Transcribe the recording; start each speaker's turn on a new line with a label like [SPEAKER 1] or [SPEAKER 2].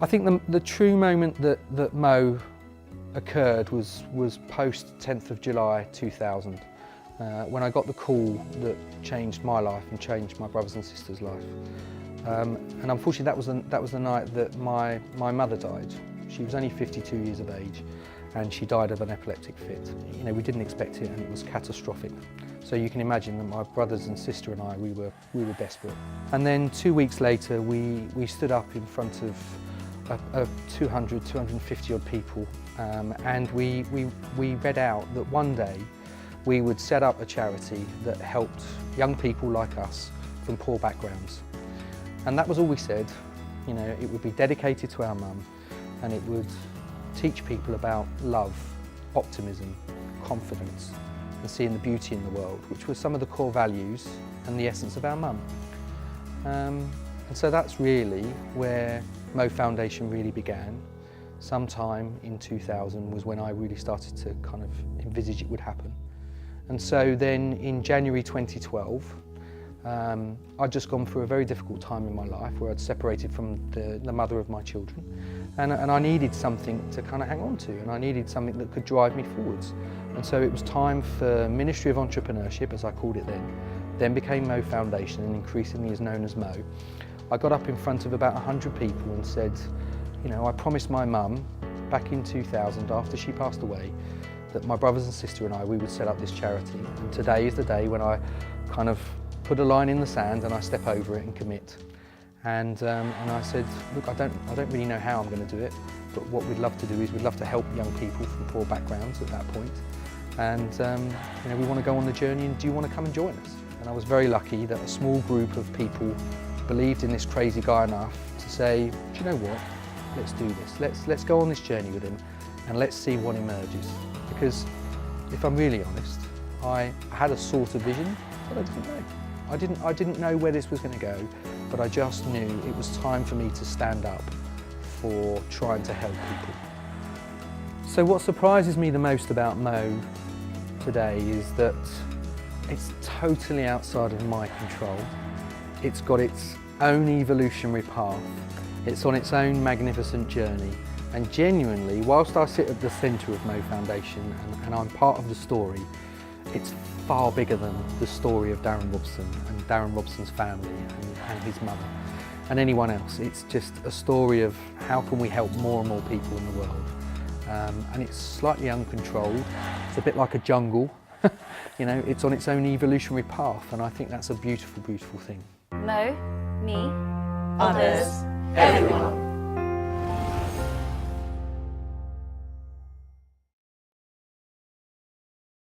[SPEAKER 1] I think the true moment that MOE occurred was post 10th of July 2000, when I got the call that changed my life and changed my brothers and sisters' life. And unfortunately that was the night that my mother died. She was only 52 years of age and she died of an epileptic fit. You know, we didn't expect it and it was catastrophic. So you can imagine that my brothers and sister and I, we were desperate. And then 2 weeks later we stood up in front of 200, 250 odd people and we read out that one day we would set up a charity that helped young people like us from poor backgrounds. And that was all we said. You know, it would be dedicated to our mum and it would teach people about love, optimism, confidence and seeing the beauty in the world, which were some of the core values and the essence of our mum. And so that's really where MOE Foundation really began. Sometime in 2000 was when I really started to kind of envisage it would happen. And so then in January 2012, I'd just gone through a very difficult time in my life where I'd separated from the mother of my children. And I needed something to kind of hang on to, and I needed something that could drive me forwards. And so it was time for Ministry of Entrepreneurship, as I called it then became MOE Foundation and increasingly is known as MOE. I got up in front of about 100 people and said, you know, I promised my mum back in 2000, after she passed away, that my brothers and sister and I, we would set up this charity. And today is the day when I kind of put a line in the sand and I step over it and commit. And I said, look, I don't really know how I'm going to do it, but what we'd love to do is we'd love to help young people from poor backgrounds at that point. And you know, we want to go on the journey, and do you want to come and join us? And I was very lucky that a small group of people believed in this crazy guy enough to say, do you know what, let's do this. Let's go on this journey with him and let's see what emerges. Because if I'm really honest, I had a sort of vision, but I didn't know. I didn't know where this was going to go, but I just knew it was time for me to stand up for trying to help people. So what surprises me the most about MOE today is that it's totally outside of my control. It's got its own evolutionary path. It's on its own magnificent journey. And genuinely, whilst I sit at the centre of MOE Foundation and I'm part of the story, it's far bigger than the story of Darren Robson and Darren Robson's family and his mother and anyone else. It's just a story of how can we help more and more people in the world. And it's slightly uncontrolled. It's a bit like a jungle. You know, it's on its own evolutionary path, and I think that's a beautiful, beautiful thing.
[SPEAKER 2] MOE, me,
[SPEAKER 3] others, everyone.